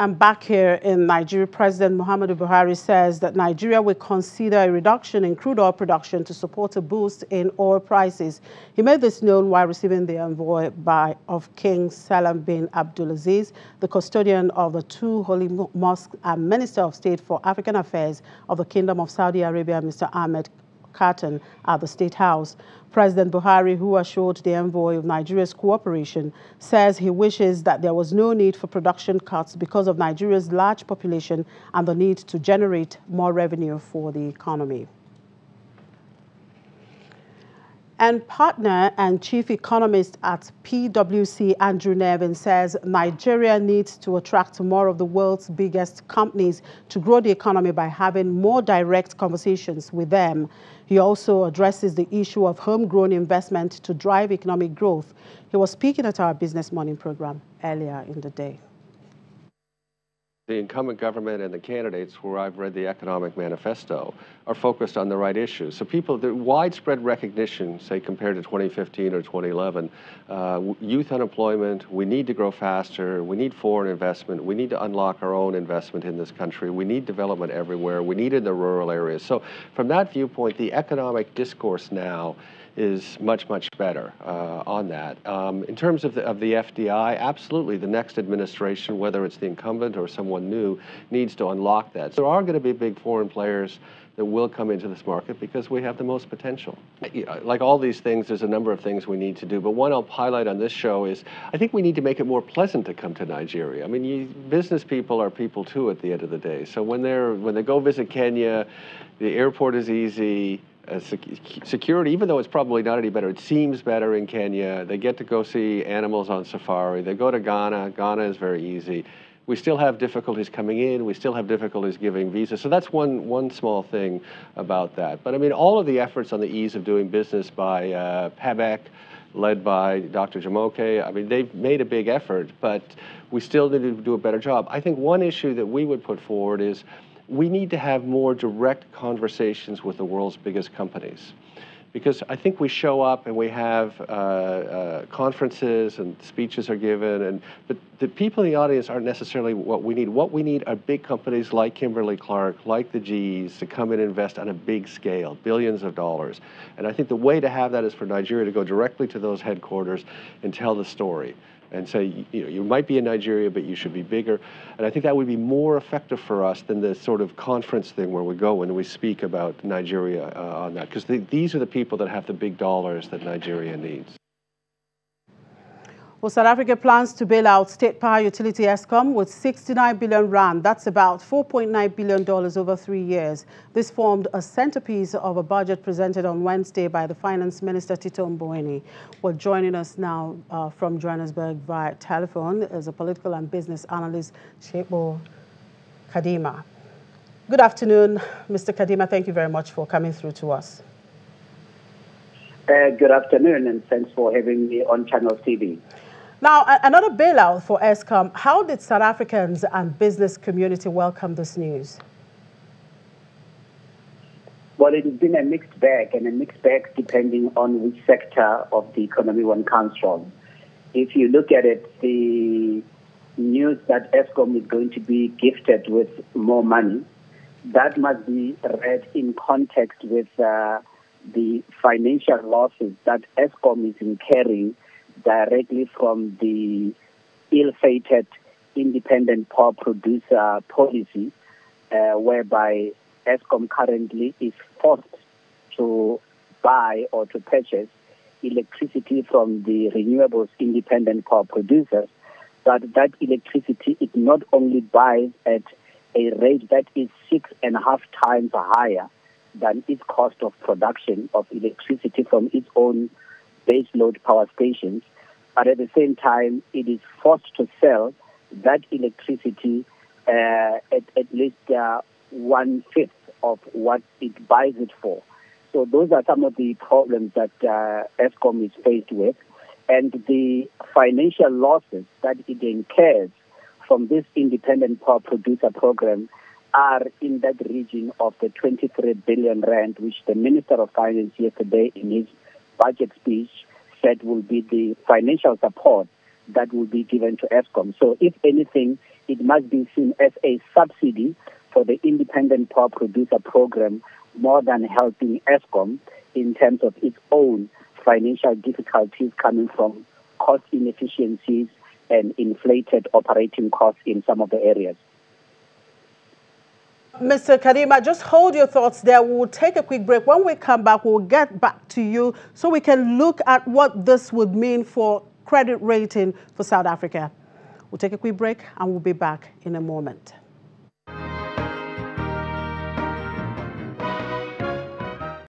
And back here in Nigeria, President Muhammadu Buhari says that Nigeria will consider a reduction in crude oil production to support a boost in oil prices. He made this known while receiving the envoy of King Salam bin Abdulaziz, the custodian of the two holy mosques and Minister of State for African Affairs of the Kingdom of Saudi Arabia, Mr. Ahmed Katan, at the State House. President Buhari, who assured the envoy of Nigeria's cooperation, says he wishes that there was no need for production cuts because of Nigeria's large population and the need to generate more revenue for the economy. And partner and chief economist at PwC, Andrew Nevin, says Nigeria needs to attract more of the world's biggest companies to grow the economy by having more direct conversations with them. He also addresses the issue of homegrown investment to drive economic growth. He was speaking at our Business Morning program earlier in the day. The incumbent government and the candidates, where I've read the economic manifesto, are focused on the right issues. So the widespread recognition, say compared to 2015 or 2011, youth unemployment, we need to grow faster, we need foreign investment, we need to unlock our own investment in this country, we need development everywhere, we need it in the rural areas. So from that viewpoint, the economic discourse now is much, much better on that. In terms of the FDI, absolutely, the next administration, whether it's the incumbent or someone new, needs to unlock that. So there are going to be big foreign players that will come into this market because we have the most potential. Like all these things, there's a number of things we need to do, but one I'll highlight on this show is I think we need to make it more pleasant to come to Nigeria. I mean, business people are people too at the end of the day. So when they go visit Kenya, the airport is easy. Security, even though it's probably not any better, it seems better in Kenya. They get to go see animals on safari. They go to Ghana. Ghana is very easy. We still have difficulties coming in. We still have difficulties giving visas. So that's one small thing about that. But I mean, all of the efforts on the ease of doing business by PABEC, led by Dr. Jamoke, I mean, they've made a big effort, but we still need to do a better job. I think one issue that we would put forward is we need to have more direct conversations with the world's biggest companies. Because I think we show up and we have conferences and speeches are given, but the people in the audience aren't necessarily what we need. What we need are big companies like Kimberly-Clark, like the Gs, to come and invest on a big scale, billions of dollars. And I think the way to have that is for Nigeria to go directly to those headquarters and tell the story. And say, you might be in Nigeria, but you should be bigger. And I think that would be more effective for us than the sort of conference thing where we go and we speak about Nigeria on that. Because these are the people that have the big dollars that Nigeria needs. Well, South Africa plans to bail out state power utility Eskom with 69 billion rand. That's about $4.9 billion over 3 years. This formed a centerpiece of a budget presented on Wednesday by the Finance Minister, Tito Mboweni. Well, joining us now from Johannesburg via telephone is a political and business analyst, Shebo Kadima. Good afternoon, Mr. Kadima. Thank you very much for coming through to us. Good afternoon, and thanks for having me on Channel TV. Now, another bailout for Eskom. How did South Africans and business community welcome this news? Well, it has been a mixed bag, and a mixed bag depending on which sector of the economy one comes from. If you look at it, the news that Eskom is going to be gifted with more money, that must be read in context with the financial losses that Eskom is incurring directly from the ill-fated independent power producer policy, whereby Eskom currently is forced to buy or to purchase electricity from the renewables independent power producers, but that electricity it not only buys at a rate that is 6.5 times higher than its cost of production of electricity from its own baseload power stations, but at the same time, it is forced to sell that electricity at least 1/5 of what it buys it for. So those are some of the problems that Eskom is faced with, and the financial losses that it incurs from this independent power producer program are in that region of the 23 billion rand, which the Minister of Finance yesterday in his budget speech said will be the financial support that will be given to Eskom. So if anything, it must be seen as a subsidy for the independent power producer program more than helping Eskom in terms of its own financial difficulties coming from cost inefficiencies and inflated operating costs in some of the areas. Mr. Kadima, just hold your thoughts there. We'll take a quick break. When we come back, we'll get back to you so we can look at what this would mean for credit rating for South Africa. We'll take a quick break and we'll be back in a moment.